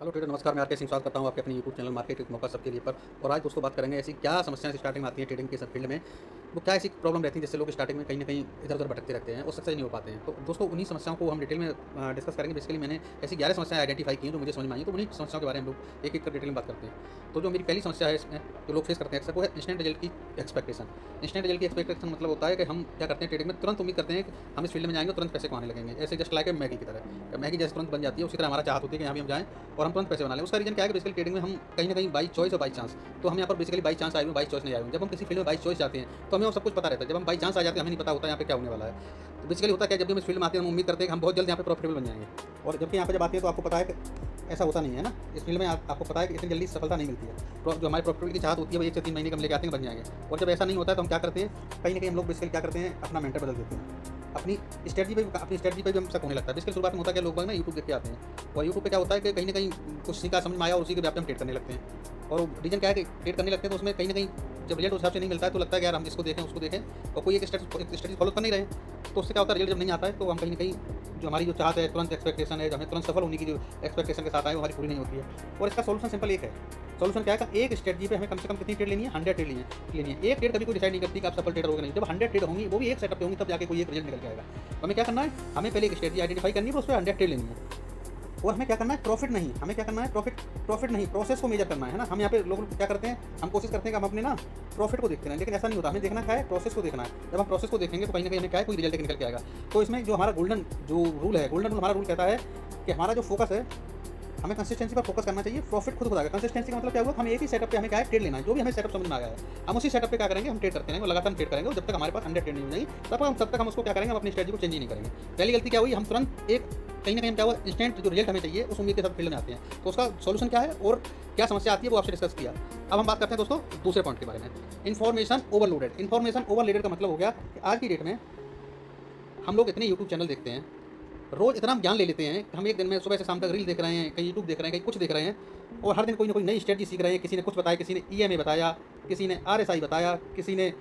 Hello trader, नमस्कार। मैं are के सिंह स्वागत करता हूं आपके अपने यूट्यूब चैनल मार्केट एक मौका सबके लिए पर। और आज दोस्तों बात करेंगे ऐसी क्या समस्याएं स्टार्टिंग में आती हैं ट्रेडिंग के सब फील्ड में। वो क्या ऐसी प्रॉब्लम रहती है जिससे लोग स्टार्टिंग में कहीं ना कहीं इधर उधर भटकते रहते हैं और सक्सेस नहीं हो पाते हैं। तो दोस्तों उन्हीं समस्याओं को हम डिटेल में डिस्कस करेंगे। बेसिकली मैंने ऐसी 11 समस्याएं आइडेंटिफाई की हैं जो मुझे समझ में आई, तो उन्हीं समस्याओं के बारे में हम लोग एक एक कर डिटेल में बात करते हैं। तो जो मेरी पहली समस्या है इसमें जो लोग फेस करते हैं अक्सर, वो है इंस्टेंट रिजल्ट की एक्सपेक्टेशन। इंस्टेंट रिजल्ट की एक्सपेक्टेशन मतलब होता है कि हम क्या करते हैं ट्रेडिंग में, तुरंत उम्मीद करते हैं कि हम इस फील्ड में जाएंगे तुरंत पैसे कमाने लगेंगे। ऐसे जस्ट लाइक मैगी की तरह, मैगी जैसे तुरंत बन जाती है, उसी तरह हमारा चाहत होती है कि यहाँ भी हम जाएँ और हम तुरंत पैसे बना लें। उसका रीजन क्या है कि बेसिकली ट्रेडिंग में हम कहीं ना कहीं बाई चॉइस और बाई चांस, तो हम यहाँ पर बेसिकली बाई चांस आए हुए, बाई चॉइस नहीं आए हुए। जब हम किसी फील्ड में बाई चॉइस जाते हैं तो हमें वो सब कुछ पता रहता है। जब हम बाई चांस आ जाते हैं हमें नहीं पता होता है यहाँ पे क्या होने वाला है। तो बेसिकली होता है कि जब भी हम इस फील्ड में आते हैं हम उम्मीद करते हैं कि हम बहुत जल्द यहाँ पे प्रॉफिटेबल बन जाएंगे, और जबकि यहाँ पे जब आते हैं तो आपको पता है कि ऐसा होता नहीं है ना। इस फील्ड में आपको पता है कि इतनी जल्दी सफलता नहीं मिलती है। जो हमारी प्रॉफिटेबिलिटी की चाहत होती है वो 1 से 3 महीने कम लेके आते हैं, बन जाएंगे। और जब ऐसा नहीं होता है तो हम क्या करते हैं, कहीं ना कहीं हम लोग बेसिकली क्या करते हैं, अपना मेंटर बदल देते हैं। अपनी स्ट्रेटजी पे भी हम शक होने लगता है। बेसिकली शुरुआत में होता है कि लोग ना यूट्यूब देख के आते हैं, और यूट्यूब पे क्या होता है कि कहीं ना कहीं कुछ सीखा समझ में आया और उसी के व्याप हम ट्रेड करने लगते हैं। और रीजन क्या है कि ट्रेड करने लगते हैं तो उसमें कहीं ना कहीं जब रिजल्ट उस हिसाब से नहीं मिलता है तो लगता है कि यार हम इसको देखें उसको देखें और कोई एक स्ट्रेटजी फॉलो कर नहीं रहे, तो उससे क्या होता है, रिजल्ट जब नहीं आता है तो हम कहीं ना कहीं जो हमारी जो चाहत है, तुरंत एक्सपेक्टेशन है, जो हमें तुरंत सफल होने की जो एक्सपेक्टेशन के साथ आए वो हमारी पूरी नहीं होती है। और इसका सोल्यूशन सिंपल एक है। सोल्यूशन क्या है, एक स्ट्रेटजी पे हमें कम से कम कितनी ट्रेड लेनी है, 100 ट्रेड लेनी है। एक ट्रेड कभी कोई डिसाइड नहीं करती कि आप सफल ट्रेडर होगा नहीं। जब 100 ट्रेड होंगी, वो भी एक सेटअप पे होंगी, तब जाके कोई एक रिजल्ट निकल के आएगा। तो हमें क्या करना है, हमें पहले एक स्ट्रेटजी आइडेंटिफाई करनी है, उस पर 100 ट्रेड लेनी है। और हमें क्या करना है, प्रॉफिट नहीं, हमें क्या करना है, प्रॉफिट नहीं, प्रोसेस को मेजर करना है ना। हम यहाँ पे लोग क्या करते हैं, हम कोशिश करते हैं कि हम अपने ना प्रॉफिट को देखते हैं, लेकिन ऐसा नहीं होता। हमें देखना क्या है, प्रोसेस को देखना है। जब हम प्रोसेस को देखेंगे तो कहीं ना कहीं हमें क्या है, कोई रिजल्ट निकल के आएगा। तो इसमें जो हमारा गोल्डन रूल हमारा रूल कहता है कि हमारा जो फोकस है, हमें कंसिस्टेंसी पर फोकस करना चाहिए। प्रॉफिट खुद आएगा। कंसिस्टेंसी का मतलब क्या हुआ, हम एक ही सेटअप पे हमें क्या है, ट्रेड लेना है। जो भी हमें सेटअप समझ में आ गया है, हम उसी सेटअप पे क्या करेंगे, हम ट्रेड करते रहेंगे, लगातार ट्रेड करेंगे, और जब तक हमारे पास 100 ट्रेड नहीं हो जाएगी तब तक हम उसको क्या करेंगे, हम अपनी स्ट्रेटजी को चेंज ही नहीं करेंगे। पहली गलती क्या हुई, हम तुरंत एक कहीं ना कहीं क्या हुआ, इंस्टेंट जो रिजल्ट हमें चाहिए उस उम्मीद के साथ फील्ड में आते हैं। तो उसका सोल्यूशन क्या है और क्या समस्या आती है वो आपसे डिस्कस किया। अब हम बात करते हैं दोस्तों दूसरे पॉइंट के बारे में, इन्फॉर्मेशन ओवरलोडेड। इन्फॉर्मेशन ओवरलोडेड का मतलब हो गया कि आज की डेट में हम लोग इतने यूट्यूब चैनल देखते हैं, रोज़ इतना हम ज्ञान ले लेते हैं कि हम एक दिन में सुबह से शाम तक रील देख रहे हैं, कहीं यूट्यूब देख रहे हैं, कहीं कुछ देख रहे हैं, और हर दिन कोई ना कोई नई स्ट्रेटजी सीख रहे हैं। किसी ने कुछ बताया, किसी ने ईएमए बताया, किसी ने आरएसआई बताया, किसी ने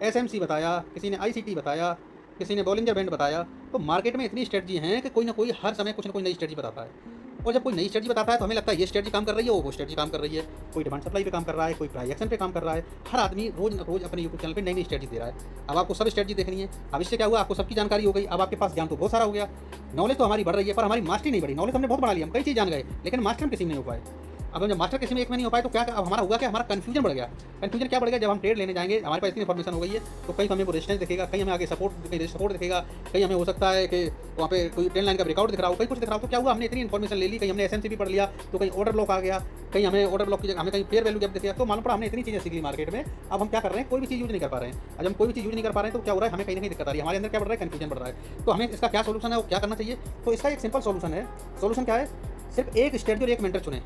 एसएमसी बताया, किसी ने आईसीटी बताया, किसी ने बॉलिंजर बैंड बताया। तो मार्केट में इतनी स्ट्रेटजी हैं कि कोई ना कोई हर समय कुछ ना कोई नई स्ट्रेटजी बताता है। और जब कोई नई स्ट्रेटजी बताता है तो हमें लगता है ये स्ट्रेटजी काम कर रही है, वो स्ट्रेटजी काम कर रही है। कोई डिमांड सप्लाई पे काम कर रहा है, कोई प्राइस एक्शन पे काम कर रहा है। हर आदमी रोज अपने यूट्यूब चैनल पे नई नई स्ट्रेटजी दे रहा है। अब आपको सब स्ट्रेटजी देखनी है। अब इससे क्या हुआ, आपको सबकी जानकारी हो गई। अब आपके पास ज्ञान तो बहुत सारा हो गया, नॉलेज तो हमारी बढ़ रही है, पर हमारी मास्टरी नहीं बढ़ी। नॉलेज हमने बहुत बढ़ा लिया, हम कई चीज़ जान गए, लेकिन मास्टर हम किसी में नहीं हो पाए। अब हम जब मास्टर किसी में एक में नहीं हो पाए तो क्या अब हमारा हुआ, क्या हमारा कन्फ्यूजन बढ़ गया। कन्फ्यूजन क्या बढ़ गया, जब हम ट्रेड लेने जाएंगे हमारे पास इतनी इन्फॉर्मेशन हो गई है तो कहीं हमें वो रेजिस्टेंस दिखेगा, कहीं हमें आगे सपोर्ट दिखेगा, कहीं हमें हो सकता है कि वहाँ पे कोई ट्रेंड लाइन का ब्रेकआउट दिख रहा हो, कहीं कुछ दिख रहा हो। तो क्या हुआ, हमने इतनी इन्फॉर्मेशन ले ली, कहीं हमने एसएमसी भी पढ़ लिया तो कहीं ऑर्डर ब्लॉक आ गया, कहीं हमें ऑर्डर ब्लॉक की जगह हमें कहीं फेयर वैल्यू गैप दिख गया। तो मालूम पड़ा हमने इतनी चीज़ें सीख ली मार्केट में। अब हम क्या कर रहे हैं, कोई भी चीज़ यूज नहीं कर पा रहे हैं। अब हम कोई भी चीज़ यूज नहीं कर पा रहे हैं तो क्या हो रहा है, हमें कहीं ना कहीं दिक्कत आ रही है, हमारे अंदर क्या बढ़ रहा है, कन्फ्यूजन बढ़ रहा है। तो हमें इसका क्या सोल्यूशन है, वो क्या करना चाहिए। तो इसका एक सिंपल सोल्यूशन है। सोल्यूशन क्या है, सिर्फ एक स्ट्रेटजी और एक मेंटर चुनें।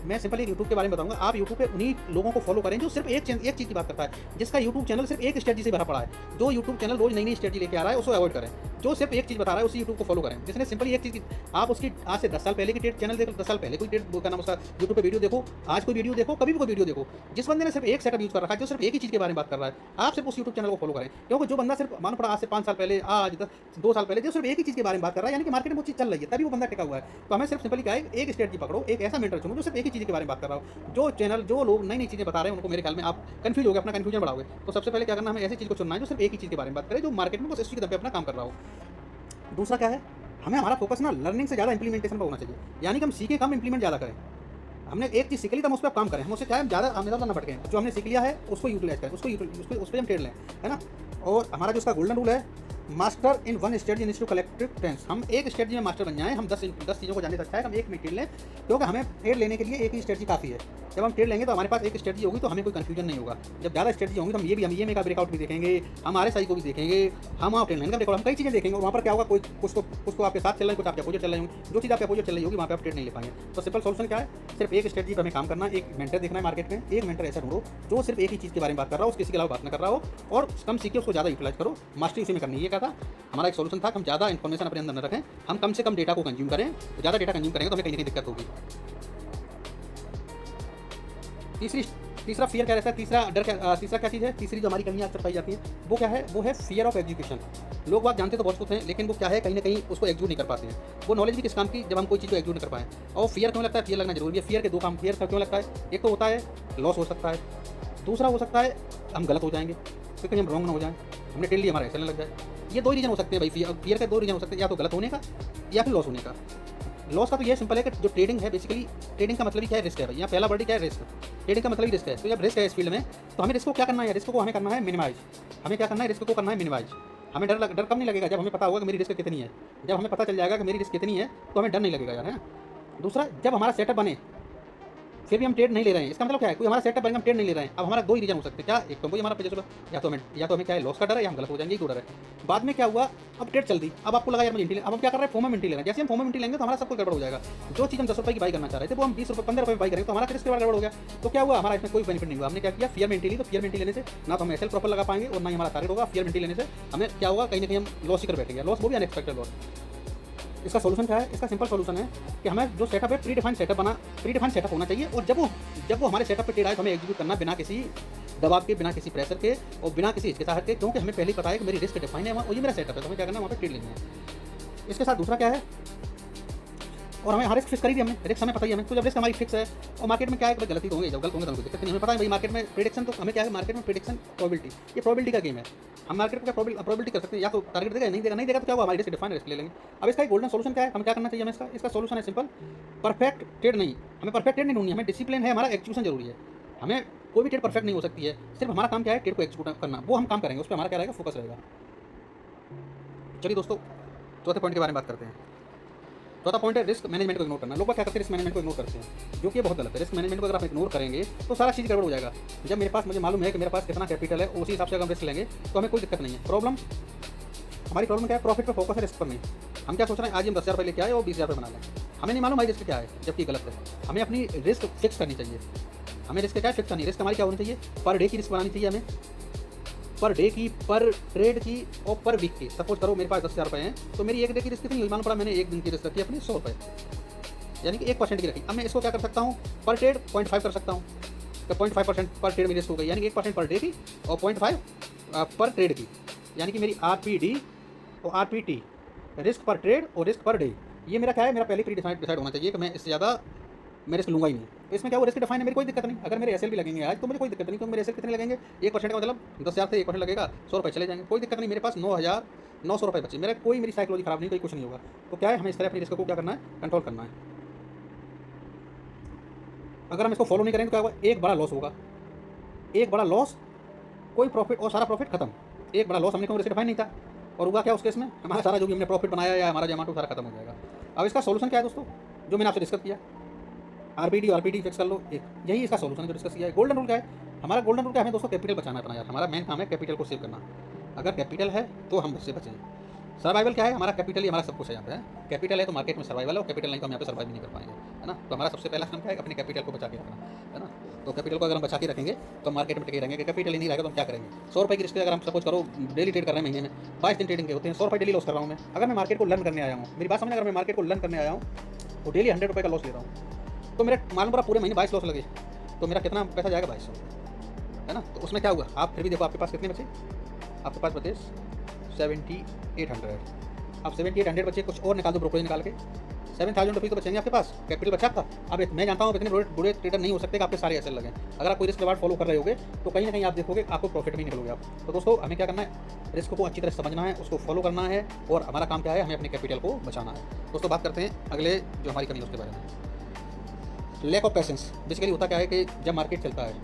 मैं सिंपल एक यूट्यूब के बारे में बताऊंगा। आप यूट्यूब पे उन्हीं लोगों को फॉलो करें जो सिर्फ एक चीज़ की बात करता है, जिसका यूट्यूब चैनल सिर्फ एक स्ट्रेटजी से भरा पड़ा है। जो यूट्यूब चैनल रोज नई नई स्ट्रेटजी लेके आ रहा है उसको अवॉइड करें। जो सिर्फ एक चीज़ बता रहा है उसी यूट्यूब को फॉलो करें, जिसने सिंपली एक चीज़ की, आप उसकी आज से 10 साल पहले की ट्रेड चैनल देखो, 10 साल पहले कोई ट्रेड का नाम उसका यूट्यूब पे वीडियो देखो, आज कोई वीडियो देखो, कभी भी कोई वीडियो देखो। जिस बंदे ने सिर्फ एक सेटअप यूज कर रखा है, जो सिर्फ एक ही चीज़ के बारे में बात कर रहा है, आप सिर्फ उस यूट्यूब चैनल को फॉलो करें। क्योंकि जो बंदा सिर्फ मान पड़ा आज से 5 साल पहले, आज 2 साल पहले जो सिर्फ एक ही चीज़ के बारे में बात कर रहा है, यानी कि मार्केट में वो चीज़ चल रही है, तभी वो बंदा टिका हुआ है। तो हमें सिर्फ सिंपली क्या है, एक स्ट्रेटजी पकड़ो, एक ऐसा मेंटर चुनो जो सिर्फ एक ही चीज़ के बारे में बात कर रहा हो। जो चैनल, जो लोग नई नई चीज़ें बता रहे हैं उनको मेरे ख्याल में आप कंफ्यूज हो गए, अपना कंफ्यूजन बढ़ाओगे। तो सबसे पहले क्या करना, हमें ऐसी चीज़ को चुनना है जो सिर्फ एक ही चीज़ के बारे में बात करे, जो मार्केट में बस इसी के दम पे अपना काम कर रहा हो। दूसरा क्या है, हमें हमारा फोकस ना लर्निंग से ज़्यादा इंप्लीमेंटेशन पर होना चाहिए, यानी कि हम सीखें कम, इंप्लीमेंट ज़्यादा करें। हमने एक चीज़ सीख ली तो हम उस पर काम करें, हम उससे क्या है ज़्यादा ना भटकें। जो हमने सीख लिया है उसको यूटिलाइज करें, उस पर हम ट्रेड लें, है ना। और हमारा जो उसका गोल्डन रूल है, master in one strategy needs to collective trends. हम एक स्ट्रेटजी में मास्टर बन जाएं, हम 10 चीज़ों को जानने से अच्छा है हम एक में ट्रेड लें, क्योंकि हमें ट्रेड लेने के लिए एक ही स्ट्रेटजी काफ़ी है। जब हम ट्रेड लेंगे तो हमारे पास एक स्ट्रेटजी होगी तो हमें कोई कंफ्यूजन नहीं होगा। जब ज़्यादा स्ट्रेटजी होंगी तो हम ये का ब्रेकआउट भी देखेंगे, हम आरएसआई को भी देखेंगे, हम वहाँ ट्रेड लाइन का ब्रेकआउट, हम कई चीज़ें देखेंगे। और वहाँ पर क्या होगा, कुछ तो आपके साथ चल रहे हैं, कुछ आपके अपोजिट चल रहे होंगे। जो चीज़ आपके अपोजिट चल रही होगी वहाँ पर आप ट्रेड नहीं ले पाएंगे। तो सिंपल सोल्यूशन क्या है, सिर्फ एक स्ट्रेटजी पर हमें काम करना है, एक मेंटर देखना है मार्केट में, एक मेंटर ऐसा ढूंढो जो सिर्फ एक ही चीज़ के बारे में बात कर रहा हो, किसी के अलावा बात न कर रहा हो, और कम सीखे उसको ज़्यादा यूटिलाइज करो। मास्टरी इसी में करनी है। ये क्या था हमारा एक सोल्यूशन था, हम ज़्यादा इन्फॉर्मेशन अपने अंदर न रखें, हम कम से कम डेटा को कंज्यूम करें। ज़्यादा डेटा कंज्यूम करेंगे तो हमें कहीं ना कहीं दिक्कत होगी। तीसरा फियर क्या रहता है, तीसरा क्या चीज़ है, तीसरी जो हमारी कमियाँ अक्सर पाई जाती है वो क्या है, वो है फियर ऑफ एजुकेशन। लोग बात जानते तो बहुत कुछ हैं, लेकिन वो क्या है, कहीं न कहीं उसको एग्जीक्यूट नहीं कर पाते हैं। वो नॉलेज भी किस काम की, जब हम कोई चीज़ को एग्जीक्यूट नहीं कर पाएँ। और फियर क्यों लगता है? फियर लगना ज़रूरी है। फियर के 2 काम, फियर क्यों लगता है? एक तो होता है लॉस हो सकता है, दूसरा हो सकता है हम गलत हो जाएँगे, फिर कहीं हम रॉन्ग ना हो जाएँ, हमने ट्रेड लिया हमारा ऐसा ना लग जाए। ये 2 ही रीज़न हो सकते हैं भाई, फियर के 2 रीज़न हो सकते हैं, या तो गलत होने का या फिर लॉस होने का। लॉस का तो ये सिंपल है कि जो ट्रेडिंग है, बेसिकली ट्रेडिंग का मतलब ही क्या है? रिस्क है भाई। यहाँ पहला वर्ड ही क्या है? रिस्क। ट्रेडिंग का मतलब ही रिस्क है। तो जब रिस्क है इस फील्ड में, तो हमें रिस्क को क्या करना है? रिस्क को हमें करना है मिनिमाइज़। हमें क्या करना है? रिस्क को करना है मिनिमाइज़। हमें डर कब नहीं लगेगा? जब हमें पता होगा कि मेरी रिस्क कितनी है। जब हमें पता चल जाएगा कि मेरी रिस्क कितनी है, तो हमें डर नहीं लगेगा यार, है ना? दूसरा, जब हमारा सेटअप बने, फिर भी हम ट्रेड नहीं ले रहे हैं, इसका मतलब क्या है? कोई हमारा सेटअप बनेगा, हम ट्रेड नहीं ले रहे हैं। अब हमारा 2 ही रीज़न हो सकते हैं, क्या? एक तो वही हमारा पैसा, या तो हमें क्या है, लॉस का डर है, या हम गलत हो जाएंगे, ये 2 डर है। बाद में क्या हुआ? अब ट्रेड चल दी, अब आपको लगा यार मुझे एंट्री, अब हम क्या कर रहे हैं? फोमो में एंट्री ले रहे हैं। जैसे हम फोमो में एंट्री लेंगे तो हमारा सब कुछ गड़बड़ हो जाएगा। जो चीज़ हम 10 रुपये की बाई करना चाह रहे थे, वो हम 20 रुपये 15 रुपये में बाई करेंगे, तो हमारा रिस्क के बाद गड़बड़ हो गया। तो क्या हुआ? हमारा इसमें कोई बेनिफिट नहीं हुआ। हमने क्या किया? फियर में एंट्री ली। तो फियर में एंट्री लेने से ना तो हम एसएल प्रॉपर लगा पाएंगे और ना ही हमारा टारगेट होगा। फियर में एंट्री लेने से हमें क्या होगा? कहीं ना कहीं हम लॉस ही कर बैठेंगे, लॉस वो भी अनएक्सपेक्टेड लॉस। इसका सॉल्यूशन क्या है? इसका सिंपल सॉल्यूशन है कि हमें जो सेटअप है, प्री डिफाइंड सेटअप होना चाहिए। और जब वो हमारे सेटअप पे ट्रेड आए, तो हमें एग्जीक्यूट करना बिना किसी दबाव के, बिना किसी प्रेशर के और बिना किसी हिचकिचाहट के, क्योंकि हमें पहले ही पता है कि मेरी रिस्क डिफाइन है और ये मेरा सेटअप है, तो हमें क्या करना है? वहाँ पे ट्रेड लेनी है। इसके साथ दूसरा क्या है? और हमें रिस्क फिक्स करी थी हमने, रिस्क हमें पता ही है हमें। तो जब रिस्क हमारी फिक्स है, और मार्केट में क्या है कि गलती तो होंगे, जब गलत होंगे तो हमको दिक्कत नहीं, हमें पता है भाई मार्केट में प्रेडिक्शन, तो हमें क्या है? मार्केट में प्रेडिक्शन, प्रोबेबिलिटी, ये प्रोबेबिलिटी का गेम है। हम मार्केट को क्या प्रोबेबिलिटी कर सकते हैं, या तो टारगेट देगा, नहीं देगा तो क्या हुआ? हमारी रिस्क डिफाइन, रिस्क ले लेंगे। अब इसका एक गोल्डन सोल्यूशन क्या है? हमें क्या करना चाहिए? हमें इसका सोल्यूशन है सिंपल, परफेक्ट ट्रेड नहीं, हमें परफेक्ट ट्रेड नहीं ढूंढनी, हमें डिसिप्लिन है, हमारा एग्जीक्यूशन जरूरी है। हमें कोई भी ट्रेड परफेक्ट नहीं हो सकती है, सिर्फ हमारा काम क्या है? ट्रेड को एग्जीक्यूट करना, वो हम काम करेंगे, उस पर हमारा क्या रहेगा? फोकस रहेगा। चलिए दोस्तों, चौथे पॉइंट के बारे में बात करते हैं। चौथा पॉइंट है रिस्क मैनेजमेंट को इग्नोर करना। लोग क्या करते हैं? रिस्क मैनेजमेंट को इग्नोर करते हैं, जो कि बहुत गलत है। रिस्क मैनेजमेंट को अगर आप इग्नोर करेंगे तो सारा चीज़ गड़बड़ हो जाएगा। जब मेरे पास, मुझे मालूम है कि मेरे पास कितना कैपिटल है, उसी हिसाब से अगर हम रिस्क लेंगे तो हमें कोई दिक्कत नहीं है। हमारी प्रॉब्लम क्या है? प्रॉफिट पर फोकस है, रिस्क पर नहीं। हम क्या सोच रहे हैं? आज हम 10,000 रुपये लेके आए और 20,000 रुपये बना लें। हमें नहीं मालूम हमारी रिस्क क्या है, जबकि गलत है। हमें अपनी रिस्क फिक्स करनी चाहिए। हमें रिस्क क्या है? फिक्स करनी। रिस्क हमारी क्या होनी चाहिए? पर डे की रिस्क बनानी चाहिए हमें, पर डे की, पर ट्रेड की और पर वीक की। सपोज करो मेरे पास 10,000 रुपये हैं, तो मेरी एक डे की रिस्क कितनी हुई? मालूम पड़ा मैंने एक दिन की रिस्क रखी अपनी 100 रुपये, यानी कि 1% की रखी। अब मैं इसको क्या कर सकता हूँ? पर ट्रेड 0.5 कर सकता हूँ, तो 0.5% पर ट्रेड मेरी रिस्क हो गई, यानी कि 1% पर डे की और 0.5 पर ट्रेड की, यानी कि मेरी RPD और RPT, रिस्क पर ट्रेड और रिस्क पर डे। ये मेरा क्या है? मेरा पहले प्री डिसाइड होना चाहिए कि मैं इससे ज़्यादा मैं रिस्क लूँगा ही नहीं। तो इसमें क्या वो रिस्क डिफाइन है, मेरी कोई दिक्कत नहीं। अगर मेरे एसएल भी लगेंगे आज, तो मुझे कोई दिक्कत नहीं, क्योंकि मेरे एसएल कितने लगेंगे? 1% का मतलब 10,000 से 1% लगेगा, 100 रुपये चले जाएंगे, कोई दिक्कत नहीं। मेरे पास 9,900 रुपये बचे, मेरी साइकोलॉजी खराब नहीं, कोई कुछ नहीं होगा। तो क्या है? हमें इस तरह अपनी रिस्क को क्या करना है? कंट्रोल करना है। अगर हम इसको फॉलो नहीं करेंगे तो क्या होगा? एक बड़ा लॉस होगा, एक बड़ा लॉस, कोई प्रॉफिट और सारा प्रॉफिट खत्म। एक बड़ा लॉस हमने क्यों? रिस्क डिफाइन नहीं था, और हुआ क्या उस केस में? हमारा सारा जो भी हमने प्रॉफिट बनाया या हमारा जो अमाउंट सारा खत्म हो जाएगा। अब इसका सोल्यूशन क्या है दोस्तों, जो मैंने आपसे डिस्कस किया? RPD और RPT फिक्स कर लो, एक यही इसका सोल्यूशन है जो डिस्कस किया है। गोल्डन रूल क्या है? हमारा गोल्डन रूल क्या है? हमें दोस्तों कैपिटल बचाना है अपना यार, हमारा मेन काम है कैपिटल को सेव करना। अगर कैपिटल है तो हम उससे बचें। सर्वाइवल क्या है? हमारा कैपिटल ही हमारा सब कुछ है यहाँ पे। कैपिटल है तो मार्केट में सर्वाइवल है, और कैपिटल नहीं तो हम यहाँ पे सर्वाइव नहीं कर पाएंगे, है ना? तो हमारा सबसे पहला काम क्या है? अपने कैपिटल को बचा के रखना, है ना? तो कैपिटल को अगर हम बचा के रखेंगे तो मार्केट में टिके रहेंगे। कैपिटल ही नहीं रहेगा तो हम क्या करेंगे? 100 रुपये की रिस्क अगर हम सपोज करो डेली ट्रेड कर रहे हैं, महीने में 22 दिन ट्रेडिंग के होते हैं, 100 रुपये डेली लॉस कर रहा हूँ मैं। अगर मैं मार्केट को लर्न करने आया हूँ, मेरी बात समझना, अगर मैं मार्केट को लर्न करने आया हूँ तो डेली 100 रुपये का लॉस ले रहा हूँ, तो मेरे मालूम पड़ा पूरे महीने 22 लॉस लगे, तो मेरा कितना पैसा जाएगा? 2200, है ना? तो उसमें क्या हुआ? आप फिर भी देखो आपके पास कितने बचे? आपके पास बचे 7800। अब 7800 बचे, कुछ और निकाल दो ब्रोकरेज निकाल के, 7,000 रुपीज़ तो बचेंगे आपके पास, कैपिटल बचा था। अब मैं जानता हूँ इतने बुरे ट्रेडर नहीं हो सकते कि आपके सारे एसएल लगे। अगर आप कोई रिस्क रिवार्ड फॉलो कर रहे होगे तो कहीं ना कहीं आप देखोगे आपको प्रॉफिट भी निकलोगे आप। तो दोस्तों हमें क्या करना है? रिस्क को अच्छी तरह समझना है, उसको फॉलो करना है, और हमारा काम क्या है? हमें अपने कैपिटल को बचाना है। दोस्तों बात करते हैं अगले जो हमारी कमी है उसके बारे में। Lack of patience. बेसिकली होता क्या है कि जब मार्केट चलता है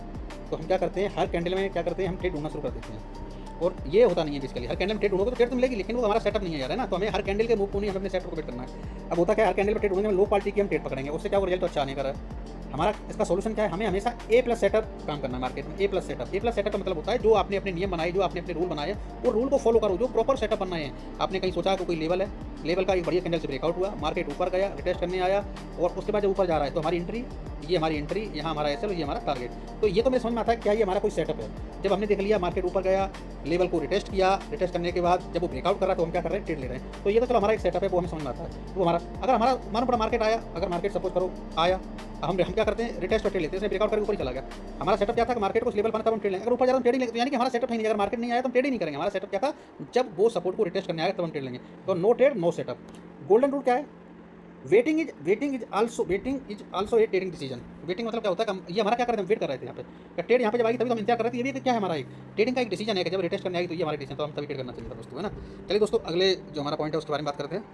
तो हम क्या करते हैं? हर कैंडल में क्या करते हैं? हम ट्रेड ढूंढना शुरू कर देते हैं, और ये होता नहीं है। बेसिकली हर कैंडल में ट्रेड ढूंढोगे तो ट्रेड तो मिलेगी, लेकिन वो हमारा सेटअप नहीं है यार, है ना? तो हमें हर कैंडल के मूव को नहीं, हमें अपने सेटअप को बेट करना है। अब होता क्या है? हर कैंडल पर ट्रेड ढूंढेंगे, हम लो क्वालिटी की हम ट्रेड पकड़ेंगे, उससे क्या वो रिजल्ट अच्छा नहीं कर रहा है। हमारा इसका सोल्यूशन क्या है? हमें हमेशा A+ सेटअप काम करना है मार्केट में। A+ सेटअप का मतलब होता है जो आपने अपने नियम बनाए, जो आपने अपने रूल बनाए, वो रूल को फॉलो करो, जो प्रॉपर सेटअप बनना है। आपने कहीं सोचा कि कोई लेवल है, लेवल का एक बढ़िया कैंडल से ब्रेकआउट हुआ, मार्केट ऊपर गया, रिटेस्ट करने आया और उसके बाद जब ऊपर जा रहा है तो हमारी एंट्री, ये हमारी एंट्री, यहाँ हमारा एसएल, ये हमारा टारगेट। तो ये तो मेरे समझ में आता है क्या ये हमारा कोई सेटअप है। जब हमने देख लिया मार्केट ऊपर गया, लेवल को रिटेस्ट किया, रिटेस्ट करने के बाद जब वो ब्रेकआउट कर रहा है तो हम क्या कर रहे हैं, ट्रेड ले रहे हैं। तो ये तो चलो हमारा एक सेटअप है, वो हमें समझ में आता है। वो हमारा अगर हमारा मानो बड़ा मार्केट आया, अगर मार्केट सपोज करो आया, हम क्या करते हैं, रिटेस्ट और ट्रेड लेते हैं। इसने ब्रेकआउट करके ऊपर चला गया, हमारा सेटअप क्या था कि मार्केट को लेवल पाना तब हम ट्रेड लेंगे। अगर ऊपर जा रहा हम ट्रेड लेंगे, तो यानी कि हमारा सेटअप नहीं, अगर मार्केट नहीं आया तो हम ट्रेड ही नहीं करेंगे। हमारा सेटअप क्या था, जब वो सपोर्ट को रिटेस्ट करने आएगा तब हम ट्रेड लेंगे। तो no trade no setup. Golden rule क्या है, waiting is also a trading decision. Waiting मतलब क्या होता है कि ये हमारा क्या कर रहे थे, हम वेट कर रहे थे यहाँ पे, ट्रेड यहाँ पे जब आएगी तभी तो हम इंतजार कर रहे थे। ये भी क्या है, हमारा एक ट्रेडिंग का एक डिसीजन है कि जब रिटेस्ट करने आएगी तो ये हमारा डिसीजन, तो हम तभी ट्रेड करना चाहिए था दोस्तों, है ना। चलिए दोस्तों, अगले जो हमारा पॉइंट है उसके बारे में बात करते हैं,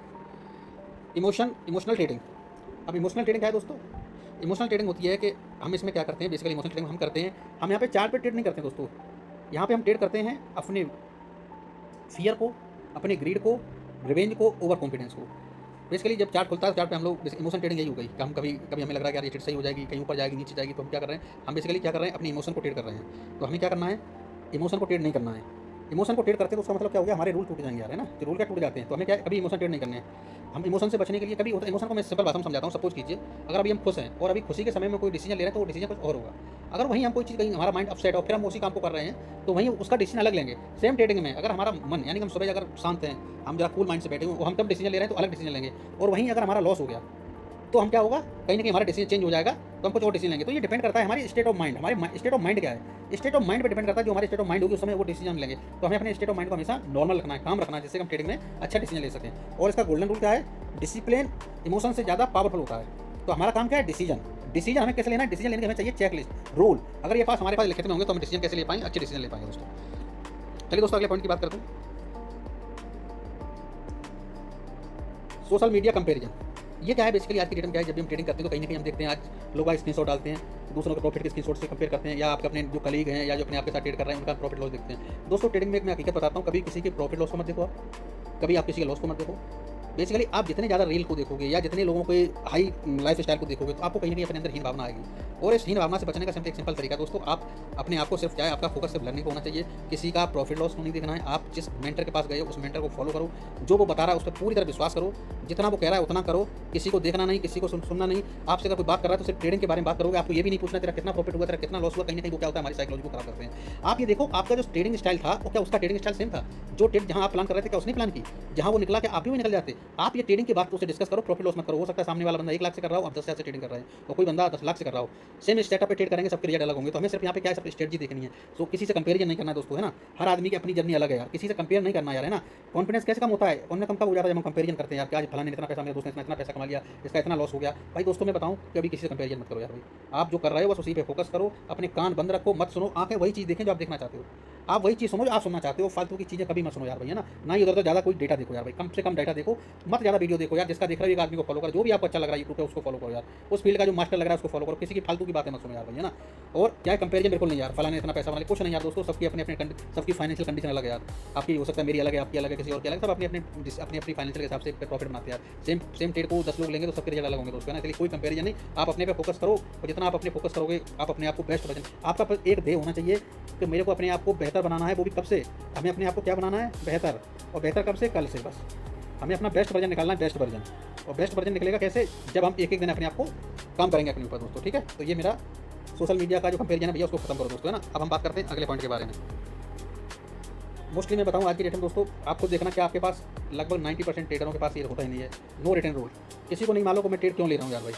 इमोशनल ट्रेडिंग। अब इमोशनल ट्रेडिंग क्या है दोस्तों, इमोशनल ट्रेडिंग होती है कि हम इसमें क्या करते हैं, बेसिकली इमोशनल ट्रेडिंग हम करते हैं, हम यहाँ पे चार्ट पे ट्रेड नहीं करते दोस्तों, यहाँ पे हम ट्रेड करते हैं अपने फियर को, अपने ग्रीड को, रिवेंज को, ओवर कॉन्फिडेंस को। बेसिकली जब चार्ट खुलता है, चार्ट पे हम लोग इमोशन ट्रेडिंग यही हो गई कि हम कभी कभी हमें लग रहा है कि यार ये ट्रेड सही हो जाएगी, कहीं ऊपर जाएगी, नीचे जाएगी, तो हम क्या कर रहे हैं, हम बेसिकली क्या कर रहे हैं, अपनी इमोशन को ट्रेड कर रहे हैं। तो हमें क्या करना है, इमोशन को ट्रेड नहीं करना है। इमोशन को ट्रेड करते हैं तो उसका मतलब क्या हो गया, हमारे रूल टूट जाएंगे यार, है ना। जो रूल क्या टूट जाते हैं, तो हमें क्या कभी इमोशन ट्रेड नहीं करने हैं। हम इमोशन से बचने के लिए कभी होता है, इमोशन को मैं सिंपल भाषा में समझाता हूँ। सपोज कीजिए अगर अभी हम खुश हैं और अभी खुशी के समय में कोई डिसीजन ले रहे हैं तो वो डिसीजन कुछ और होगा। अगर वहीं हम कोई चीज़, कहीं हमारा माइंड अपसेट हो, फिर हम उसी काम को कर रहे हैं तो वहीं उसका डिसीजन अलग लेंगे। सेम ट्रेडिंग में अगर हमारा मन, यानी कि हम सुबह अगर शांत हैं, हम जरा कूल माइंड से बैठे हुए, हम तब डिसीजन ले रहे हैं तो अलग डिसीजन लेंगे। और वहीं अगर हमारा लॉस हो गया तो हम क्या होगा, कहीं ना कहीं हमारा डिसीजन चेंज हो जाएगा, तो हम कुछ और डिसीजन लेंगे। तो ये डिपेंड करता है हमारी स्टेट ऑफ माइंड, हमारे स्टेट ऑफ माइंड क्या है, स्टेट ऑफ माइंड पे डिपेंड करता है। जो हमारे स्टेट ऑफ माइंड होगी उस समय वो डिसीजन लेंगे। तो हमें अपने स्टेट ऑफ माइंड को हमेशा नॉर्मल रखना है, काम रखना है, जिससे हम ट्रेडिंग में अच्छा डिसीजन ले सकें। और इसका गोल्डन रूल क्या है, डिसिप्लिन इमोशन से ज़्यादा पावरफुल होता है। तो हमारा काम क्या है, डिसीजन हमें कैसे लेना है, डिसीजन लेने के हमें चाहिए चेकलिस्ट, रूल। अगर ये हमारे पास लिखित में होंगे तो हम डिसीजन कैसे ले पाएंगे, अच्छे डिसीजन ले पाएंगे दोस्तों। चलिए दोस्तों, अगले पॉइंट की बात करते हैं, सोशल मीडिया कंपेरिजन। ये क्या है, बेसिकली आज की डेट में क्या है, जब भी हम ट्रेडिंग करते हैं तो कहीं ना कहीं हम देखते हैं आज लोग स्क्रीनशॉट डालते हैं, दूसरों के प्रॉफिट के स्क्रीनशॉट से कंपेयर करते हैं, या आपके अपने जो कलीग हैं या जो अपने आपके साथ ट्रेड कर रहे हैं उनका प्रॉफिट लॉस देखते हैं। दोस्तों ट्रेडिंग में एक मैं हकीकत बताता हूँ, कभी किसी के प्रॉफिट लॉस को मत देखो आप, कभी आप किसी के लॉस को मत देखो। बेसिकली आप जितने ज़्यादा रील को देखोगे या जितने लोगों के हाई लाइफ स्टाइल को देखोगे तो आपको कहीं ना कहीं अपने अंदर हीन भावना आएगी। और इस हीन भावना से बचने का सिर्फ एक सिंपल तरीका दोस्तों, आप अपने आप को सिर्फ क्या है, आपका फोकस सिर्फ लर्निंग को होना चाहिए, किसी का प्रॉफिट लॉस को नहीं देखना है। आप जिस मेंटर के पास गए उस मेंटर को फॉलो करो, जो वो बता रहा है उस पर पूरी तरह विश्वास करो, जितना वो कह रहा है उतना करो, किसी को देखना नहीं, किसी को सुनना नहीं। आपसे अगर कोई बात कर रहा है तो सिर्फ ट्रेडिंग के बारे में बात करोगे, आपको ये भी नहीं पूछना तेरा कितना प्रॉफिट हुआ, तेरा कितना लॉस हुआ। कहीं ना कहीं वो क्या होता है, हमारी साइकोलॉजी को खराब करते हैं। आप ये देखो, आपका जो ट्रेडिंग स्टाइल था वो क्या उसका ट्रेडिंग स्टाइल सेम था, जो ट्रेड जहाँ आप प्लान कर रहे थे क्या उसने प्लान की, जहाँ वो निकला क्या आप भी निकल जाते। आप ये ट्रेडिंग के बाद उससे डिस्कस करो, प्रॉफिट लॉस मत करो। हो सकता है सामने वाला बंदा 1 लाख से कर रहा हो, आप 10,000 से ट्रेडिंग कर रहे हैं, और कोई बंदा 10 लाख से कर रहा हो, सेम स्टेटअप पे ट्रेड करेंगे, सबके रिजल्ट अलग होंगे। तो हमें सिर्फ यहाँ पे क्या है, सब स्ट्रेटजी देखनी है। तो किसी से कंपेरिजन नहीं करना दोस्तों, है ना। हर आदमी की अपनी जर्नी अलग है यार, किसी से कंपेयर नहीं करना यार, है ना। कॉन्फिडेंस कैसे कम होता है, उनमें कम कब हो जाता है जब हम कंपेरिजन करते हैं यार, क्या आज फलाने ने इतना पैसा, मेरे दोस्त ने इतना पैसा कमा लिया, इसका इतना लॉस हो गया। भाई दोस्तों मैं बताऊँ, कभी किसी से कंपेरिजन मत करो यार भाई। आप जो कर रहे हो बस उसी पे फोकस करो, अपने कान बंद रखो, मत सुनो, आंखें वही चीज़ देखें जो आप देखना चाहते हो, आप वही चीज़ सुनो जो आप सुनना चाहते हो। फालतू की चीज़ें कभी मत सुनो यार भाई, है ना ही उधर ज़्यादा कोई डेटा देखो यार भाई, कम से कम डेटा देखो, मत ज़्यादा वीडियो देखो यार। जिसका देख रहा है एक आदमी को फॉलो करो, जो भी आपको अच्छा लग रहा है यूट्यूब पे उसको फॉलो करो यार, उस फील्ड का जो मास्टर लग रहा है उसको फॉलो करो, किसी की फालतू की बातें मत सुनो यार भाई, है ना। और क्या कंपेरिजन बिल्कुल नहीं यार, फलाने इतना पैसा बना लिया, कुछ नहीं यार दोस्तों, सबकी अपने सबकी फाइनेंशियल कंडीशन अलग है यार। आपकी हो सकता है मेरी अलग है, आपकी अलग है, किसी और की अलग, सब अपनी अपनी फाइनेंशियल के हिसाब से प्रॉफिट बनाते हैं यार। सेम ट्रेड को 10 लोग लेंगे तो सबके रिजल्ट अलग होंगे दोस्तों, है ना। इसलिए कोई कंपेरिजन नहीं, आप अपने पे फोकस करो, और जितना आप अपने फोकस करोगे आप अपने आप को बेस्ट वर्जन, आपका एक ध्येय होना चाहिए कि मेरे को अपने आप को बेहतर बनाना है। वो भी कब से, हमें अपने आप को क्या बनाना है, बेहतर। और बेहतर कब से, कल से। बस हमें अपना बेस्ट वर्जन निकालना है, बेस्ट वर्जन। और बेस्ट वर्जन निकलेगा कैसे, जब हम एक एक दिन अपने आप को काम करेंगे अपने ऊपर दोस्तों, ठीक है। तो ये मेरा सोशल मीडिया का जो कंपेरिजन है भैया उसको खत्म करो दोस्तों, है ना। अब हम बात करते हैं अगले पॉइंट के बारे में। मोस्टली मैं बताऊँ आज की डेट में दोस्तों, आप खुद देखना कि आपके पास लगभग 90% ट्रेडरों के पास ये होता ही नहीं है, नो रिटर्न रूल। किसी को नहीं मालूम को मैं ट्रेड क्यों ले रहा हूँ यार भाई,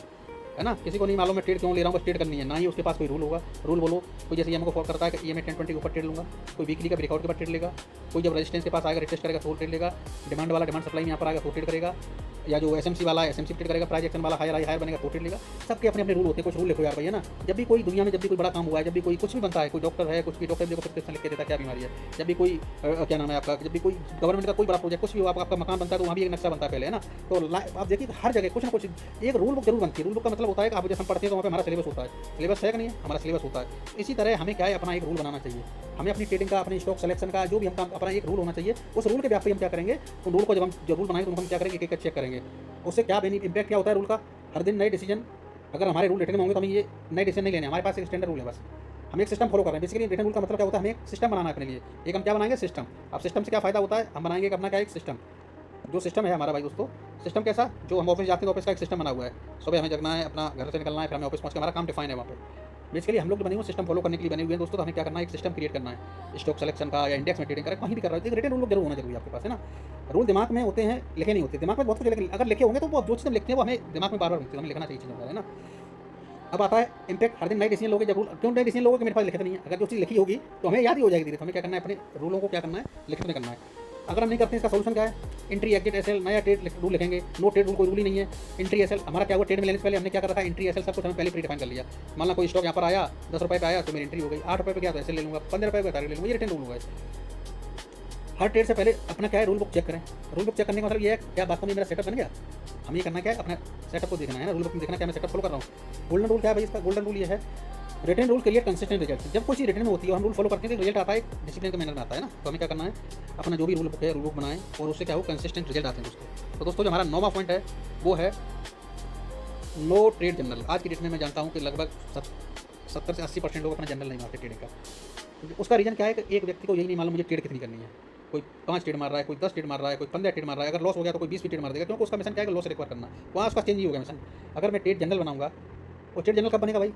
है ना। किसी को नहीं मालूम मैं ट्रेड क्यों ले रहा हूँ, बस ट्रेड करनी है, ना ही उसके पास कोई रूल होगा। रूल बोलो, कोई जैसे EM को फॉलो करता है कि ये मैं 10-20 के ऊपर ट्रेड लूँगा, कोई वीकली का ब्रेकआउट के बाद ट्रेड लेगा, कोई जब रेजिस्टेंस के पास आएगा रिटेस्ट करेगा तो ट्रेड लेगा, डिमांड वाला डिमांड सप्लाई में यहाँ पर आएगा तो ट्रेड करेगा, या जो SMC वाला SMC ट्रेड करेगा, प्राइस एक्शन वाला हायर बनेगा तो ट्रेड लेगा। सबके अपने अपने रूल होते हैं, कुछ रूल लिखो यार भाई, है ना। जब भी कोई दुनिया में जब भी कोई बड़ा काम हुआ है, जब भी कोई कुछ भी बनता है, कोई डॉक्टर है, कुछ भी डॉक्टर देखो प्रिस्क्रिप्शन लिख के देता है क्या बीमारी है, जब भी कोई क्या नाम है आपका, जब भी कोई गवर्नमेंट का कोई बड़ा प्रोजेक्ट कुछ भी हुआ, आपका मकान बनता है तो वहाँ भी एक नक्शा बनता है पहले, है ना। तो आप देखिए हर जगह कुछ ना कुछ एक रूल बुक जरूर बनती है। रूल बुक का मतलब होता है कि आप जैसे हम पढ़ते हैं तो वहाँ पे हमारा सिलेबस होता है, सिलेबस है कि नहीं है, हमारा सिलेबस होता है। इसी तरह हमें क्या है, अपना एक रूल बनाना चाहिए। हमें अपनी ट्रेडिंग का, अपनी स्टॉक सिलेक्शन का, जो भी हम काम, अपना एक रूल होना चाहिए। उस रूल के व्याप पे हम क्या करेंगे, उन रूल को जब हम रूल बनाएंगे तो हम क्या करेंगे, एक चेक करेंगे, उससे क्या इम्पैक्ट क्या होता है रूल का। हर दिन नए डिसीजन, अगर हमारे रूल रिटर्न में होंगे तो हमें ये नए डिसीजन नहीं लेने, हमारे पास एक स्टैंडर्ड रूल है, बस हम एक सिस्टम फॉलो कर रहे हैं। बेसिकली रिटर्न रूल का मतलब क्या होता है, हमें एक सिस्टम बनाना है अपने लिए। एक हम क्या बनाएंगे, सिस्टम। अब सिस्टम से क्या फायदा होता है, हम बनाएंगे अपना क्या, एक सिस्टम। जो सिस्टम है हमारा भाई दोस्तों, सिस्टम कैसा, जो हम ऑफिस जाते हैं तो ऑफिस का एक सिस्टम बना हुआ है। सुबह हमें जगना है, अपना घर से निकलना है, फिर हमें ऑफिस पहुँच के हमारा काम डिफाइन है वहाँ पे। बेसिकली हम लोग जो बने हुए सिस्टम फॉलो करने के लिए बने हुए हैं दोस्तों। तो हमें क्या करना है, एक सिस्टम क्रिएट करना है, स्टॉक सिलेक्शन का या इंडेक्स में ट्रेडिंग का, कहीं भी कर रहा है, एक रिटन रूल जरूर होना जरूरी है आपके पास, है ना। रूल दिमाग में होते हैं, लिखे नहीं होते। दिमाग में बहुत कुछ लेकिन अगर लिखे होंगे तो वो जो चीज़ लिखते हैं वो हमें दिमाग में बार बार हमें लिखना चाहिए चीज़, है ना। अब आता है इम्पैक्ट। हर दिन नए डिसीजन लोगे जब रूल, क्यों नए डिसीजन लोगे कि मेरे पास लिखित नहीं है। अगर जो चीज़ लिखी होगी तो हमें याद ही हो जाएगी धीरे। तो हमें क्या करना है, अपने रूलों को क्या करना है, लिखित में करना है। अगर हम नहीं करते इसका सोल्यूशन क्या है, एंट्री एग्जिट एसएल, नया ट्रेड रूल लिखेंगे। नो ट्रेड रूल कोई रूल ही नहीं है। एंट्री एसएल हमारा क्या हुआ, ट्रेड में लेने से पहले हमने क्या कर रखा है, एंट्री एसएल सब कुछ हमें पहले प्री डिफाइन कर लिया। मान लो कोई स्टॉक यहाँ पर आया 10 रुपये पे आया तो मेरी एंट्री हो गई, 8 रुपये पे गया तो एसएल ले लूँगा, 15 रुपये पे टारगेट ले लूँगा, ये रिटर्न रूल हुआ है। हर ट्रेड से पहले अपना क्या है, रूल बुक चेक करें। रूल बुक चेक करने का मतलब ये है, क्या बात में मेरा सेटअप बन गया। हमें ये करना क्या है, अपने सेटअप को देखना है ना, रूल बुक में देखना क्या मैं सेटअप फॉलो कर रहा हूँ। गोल्डन रूल क्या है भाई, इसका गोल्डन रूल ये है, return rule create consistent result. जब कोई चीज़ रिटर्न में होती है और हम रूल फॉलो करते हैं तो रिजल्ट आता है, डिसिप्लिन के मैनर में आता है ना। तो हमें क्या करना है, अपना जो भी रूल बुक है रूल बुक बनाएं और उससे क्या हो, कंसिस्टेंट रिजल्ट आते हैं दोस्तों। तो दोस्तों जो हमारा 9वां पॉइंट है वो है नो ट्रेड जनरल। आज की डेट में मैं जानता हूँ कि लगभग 70 से 80% लोग अपना जनरल नहीं मारते ट्रेडिंग का। उसका रीज़न क्या है कि एक व्यक्ति को यही नहीं मालूम मुझे ट्रेड कितनी करनी है। कोई 5 ट्रेड मार रहा है, कोई 10 ट्रेड मार रहा है, कोई 15 ट्रेड मार रहा है। अगर लॉस हो गया तो कोई 20 भी ट्रेड मार देगा, क्योंकि उसका मिशन क्या है, लॉस रिकवर करना। वहाँ उसका चेंज ही हो गया मिशन। अगर मैं ट्रेड जनरल बनाऊंगा, और ट्रेड जनरल कब बनेगा भाई,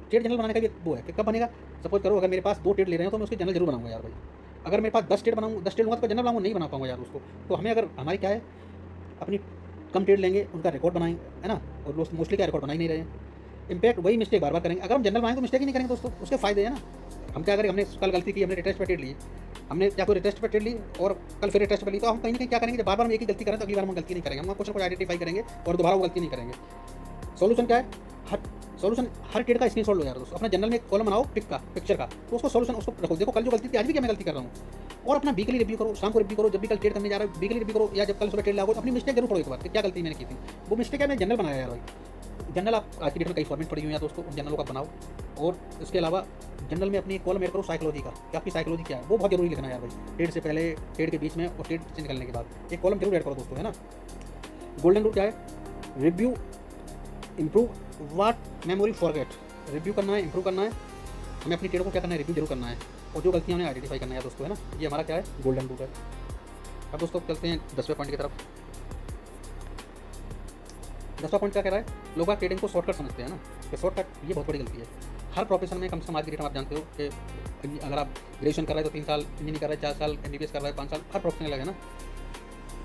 ट्रेड जनरल बनाने का भी वो है कि कब बनेगा। सपोज करो अगर मेरे पास 2 ट्रेड ले रहे हो तो मैं उसके जनरल जरूर बनाऊंगा यार भाई। अगर मेरे पास 10 ट्रेड बनाऊँ, 10 ट्रेड लूँगा तो जनरल बनाऊँगा, नहीं बना पाऊंगा यार उसको। तो हमें अगर हमारी क्या है, अपनी कम ट्रेड लेंगे, उनका रिकॉर्ड बनाएंगे, है ना। और मोस्टली क्या रिकॉर्ड बना ही नहीं रहे हैं। इम्पैक्ट वही मिस्टेक बार बार करेंगे। अगर हम जनरल बनाएंगे तो मिस्टेक ही नहीं करेंगे दोस्तों, उसके फायदे हैं ना। हम क्या करें, हमने कल गलती की, हमने रिटेस्ट पे ट्रेड ली, हमने क्या कोई रिटेस्ट पे ट्रेड ली और कल फिर रिटेस्ट पे ली, तो हम कहीं ना कहीं क्या करेंगे, जब बार बार हम एक ही गलती करें तो अगली बार हम गलती नहीं करेंगे। हम कुछ ना कुछ आइडेंटिफाई करेंगे और दोबारा वो गलती नहीं करेंगे। सोल्यूशन क्या है, हर ट्रेड का स्क्रीनशॉट लो यार दोस्तों। अपना जनरल में एक कॉलम बनाओ पिक्चर का, तो उसको सोल्यूशन उसको रखो। देखो कल जो गलती थी, आज भी क्या मैं गलती कर रहा हूँ। और अपना वीकली रिव्यू करो, शाम को रिव्यू करो, जब भी कल ट्रेड करने जा रहे हो वीकली रिव्यू करो, या जब कल सुबह ट्रेड लागो तो अपनी मिस्टेक जरूर पढ़ो एक बार कि क्या गलती मैंने की थी। वो मिस्टेक है, मैं जनरल बनाया यार भाई। जनरल आप आज की डेट में कई फॉर्मेट पड़ी हुई है दोस्तों, उन जनरलों का बनाओ। और इसके अलावा जनरल में अपनी एक कॉलम ऐड करो साइकोलॉजी का, कि आपकी साइकोलॉजी क्या है, वो बहुत जरूरी लिखना है यार भाई। ट्रेड से पहले, ट्रेड के बीच में और ट्रेड से निकलने के बाद एक कॉलम जरूर ऐड करो दोस्तों, है ना। गोल्डन रूल क्या है, review improve what memory forget. Review करना है, इंप्रूव करना है, हमें अपनी ट्रेड को क्या करना है, रिव्यू जरूर करना है, और जो गलतियां हमें आइडेंटिफाई करना है दोस्तों, है ना। ये हमारा क्या है, गोल्डन रूल है। अब दोस्तों चलते हैं 10वें पॉइंट की तरफ। 10वां पॉइंट क्या कह रहा है, लोग आप ट्रेडिंग को शॉर्टकट समझते हैं ना, कि शॉर्टकट ये बहुत बड़ी गलती है। हर प्रोफेशन में कम से कम आज की डेट में आप जानते हो कि अगर आप ग्रेजुएशन कर रहे हो तो 3 साल, इंजीनियरिंग कर रहे हैं 4 साल, एमबीबीएस कर रहे हैं 5 साल, हर प्रोफेशन लगे ना।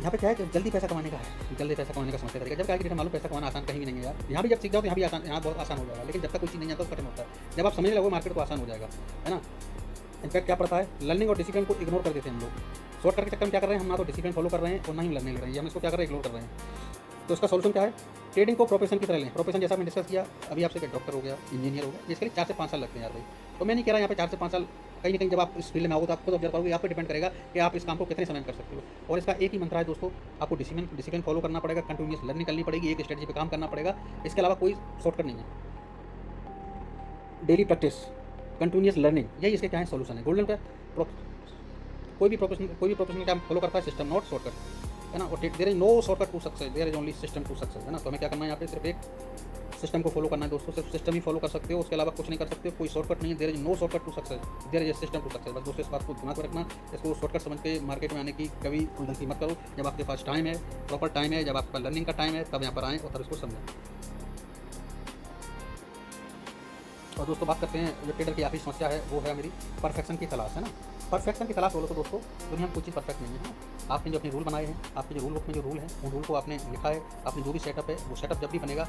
यहाँ पे क्या है कि जल्दी पैसा कमाने का है, जल्दी पैसा कमाने का समझते तरीका। जब आज की डेट में मालूम पैसा कमाना आसान कहीं भी नहीं है यार। यहाँ भी जब सीख जाओ तो यहाँ भी आसान, यहाँ बहुत आसान हो जाएगा, लेकिन जब तक कोई चीज़ नहीं आता तो कठिन होता है। जब आप समझने लगो मार्केट को, आसान हो जाएगा, है ना। इनफैक्ट क्या पड़ता है, लर्निंग और डिसिप्लिन को इग्नोर कर देते हैं हम लोग। शॉर्टकट के चक्कर में क्या कर रहे हैं, हम ना तो डिसिप्लिन फॉलो कर रहे हैं और ना ही लर्निंग ले रहे हैं, हम इसको क्या कर रहे हैं, इग्नोर कर रहे हैं। तो इसका सोल्यूशन क्या है, ट्रेडिंग को प्रोफेशन की तरह लें। प्रोफेशन जैसा मैंने डिस्कस किया अभी आपसे, डॉक्टर हो गया, इंजीनियर हो गया, इसके लिए 4 से 5 साल लगते हैं यार भाई। तो मैं नहीं कह रहा यहाँ पे 4 से 5 साल, कहीं ना कहीं जब आप इस फील्ड में आओगे तो आपको ऑब्जर्व करोगे, आप पे डिपेंड करेगा कि आप इस काम को कितने समय में कर सकते हो। और इसका एक ही मंत्र है दोस्तों, आपको डिसिप्लिन फॉलो करना पड़ेगा, कंटिन्यूस लर्निंग करनी पड़ेगी, एक स्ट्रेटजी पे काम करना पड़ेगा। इसके अलावा कोई शॉर्टकट नहीं है। डेली प्रैक्टिस, कंटिन्यूस लर्निंग, यही इसके क्या है, सोल्यूशन है। गोल्डन का कोई भी प्रोफेशनल काम फॉलो करता है, सिस्टम नॉट शॉर्टकट, है ना। और there is no shortcut to success, there is only system to success, है ना। तो हमें क्या करना है, यहाँ पे सिर्फ एक सिस्टम को फॉलो करना है दोस्तों। सिर्फ सिस्टम ही फॉलो कर सकते हो, उसके अलावा कुछ नहीं कर सकते हो। कोई शॉर्टकट नहीं है, there is no shortcut to success, there is system to success. बस दोस्तों इस बात को दिमाग में रखना। इसको शॉर्टकट समझ के मार्केट में आने की कभी कोई गलती मत करो। जब आपके पास टाइम है, प्रॉपर टाइम है, जब आपका लर्निंग का टाइम है, तब यहाँ पर आएँ और तब इसको समझें। और दोस्तों बात करते हैं, जो ट्रेडर की आखिरी समस्या है वो है मेरी परफेक्शन की तलाश, है ना। परफेक्शन की तलाश बोलो तो दोस्तों दुनिया में कोई चीज़ परफेक्ट नहीं है। आपने जो अपने रूल बनाए हैं, आपके जो रूल बुक में जो रूल है, उन रूल को आपने लिखा है, आपने जो भी सेटअप है, वो सेटअप जब भी बनेगा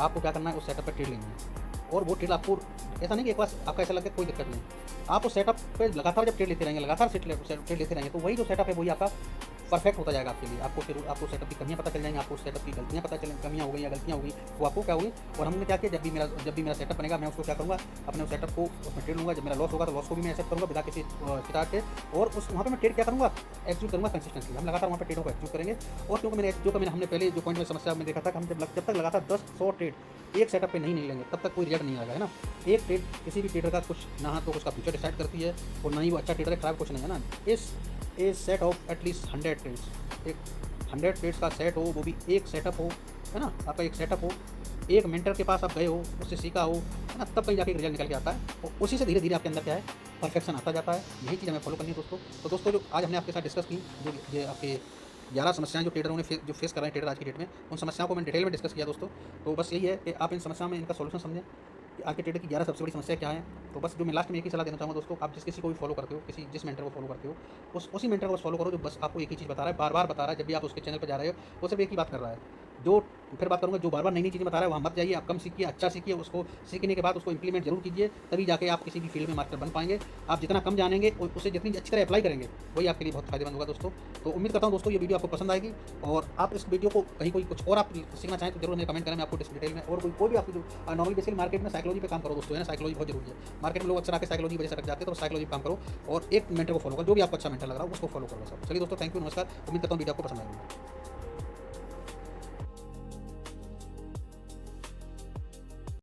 आपको क्या करना है, उस सेटअप पर ट्रेड लेनी है। और वो ट्रेड आपको ऐसा नहीं कि एक बार आपका ऐसा लगे कोई दिक्कत नहीं, आप उस सेटअप पे लगातार जब ट्रेड लेते रहेंगे, लगातार ट्रेड लेते रहेंगे, तो वही जो सेटअप है वही आपका परफेक्ट होता जाएगा आपके लिए। आपको फिर आपको सेटअप की कमियाँ पता चल जाएंगी, आपको सेटअप की गलतियाँ पता चलेंगी, कमियाँ हो गई या गलतियाँ हो गई, वो आपको क्या होगी। और हमने क्या किया, जब भी मेरा सेटअप बनेगा, मैं उसको क्या करूँगा, अपने उस सेटअप को उसमें ट्रेड लूँगा। जब मेरा लॉस होगा तो लॉस को भी मैं एक्सेप्ट करूँगा बिना किसी शिकायत के, और उस वहाँ पे मैं ट्रेड क्या करूँगा, एक्सिक्यूट करूँगा कंसिस्टेंटली। हम लगातार वहाँ पे ट्रेडों को एक्सिक्यूट करेंगे। और क्योंकि हमने पहले जो पॉइंट में समस्या में देखा था कि हम जब तक लगातार 10-100 ट्रेड एक सेटअप पे नहीं लेंगे, तब तक कोई रिजल्ट नहीं आएगा, है ना। एक ट्रेड किसी भी ट्रेडर का कुछ ना तो उसका फ्यूचर डिसाइड करती है, और ना ही वो अच्छा ट्रेडर है, खराब कुछ नहीं है ना। इस सेट ऑफ एटलीस्ट 100 ट्रेड्स, एक 100 ट्रेड्स का सेट हो, वो भी एक सेटअप हो, है ना। आपका एक सेटअप हो, एक मेंटर के पास आप गए हो, उससे सीखा हो, है ना, तब कहीं जाके एक रिजल्ट निकल के आता है। और उसी से धीरे धीरे आपके अंदर क्या है, परफेक्शन आता जाता है। यही चीज़ हमें फॉलो करनी है दोस्तों। तो दोस्तों जो आज हमने आपके साथ डिस्कस की, जो आपके 11 समस्याएँ जो ट्रेडरों ने जो फेस कर रहे हैं ट्रेडर आज की डेट में, उन समस्याओं को मैंने डिटेल में डिस्कस किया दोस्तों। तो बस यही है कि आप इन समस्याओं में इनका सॉल्यूशन समझें कि आपके ट्रेडर की 11 सबसे बड़ी समस्या क्या है। तो बस जो मैं लास्ट में एक ही सलाह देना चाहूँगा दोस्तों, आप जिस किसी को भी फॉलो करते हो, जिस मेंटर को फॉलो करते हो, उसी मेंटर को बस फॉलो करो जो बस आपको एक ही चीज़ बता रहा है, बार-बार बता रहा है। जब भी आप उसके चैनल पे जा रहे हो, वो सिर्फ एक ही बात कर रहा है। जो फिर बात करूँगा, जो बार-बार नई-नई चीज़ें बता रहा है, वहाँ मत जाइए। आप कम सीखिए, अच्छा सीखिए, उसको सीखने के बाद उसको इम्प्लीमेंट ज़रूर कीजिए, तभी जाके आप किसी भी फील्ड में मास्टर बन पाएँगे। आप जितना कम जानेंगे उसे जितनी अच्छी तरह अप्लाई करेंगे, वही आपके लिए बहुत फ़ायदेमंद होगा दोस्तों। तो उम्मीद करता हूँ दोस्तों ये वीडियो आपको पसंद आएगी, और आप इस वीडियो को कहीं कोई कुछ और आप सीखना चाहें तो ज़रूर हमें कमेंट करें। मैं आपको डिटेल में और कोई भी आपको जो नॉर्मली बेसिकली मार्केट में साइकोलॉजी पे काम करो दोस्तों, है ना। साइकोलॉजी बहुत ज़रूरी है। मार्केट में लोग अक्सर आके साइकोलॉजी की वजह से अटक जाते हैं, तो साइकोलॉजी पे काम करो और एक मेंटर को फॉलो करो, जो भी आपको अच्छा मेंटर लग रहा हो उसको फॉलो करो बस। चलिए दोस्तों, थैंक यू, नमस्कार। उम्मीद करता हूँ वीडियो आपको पसंद आएगी।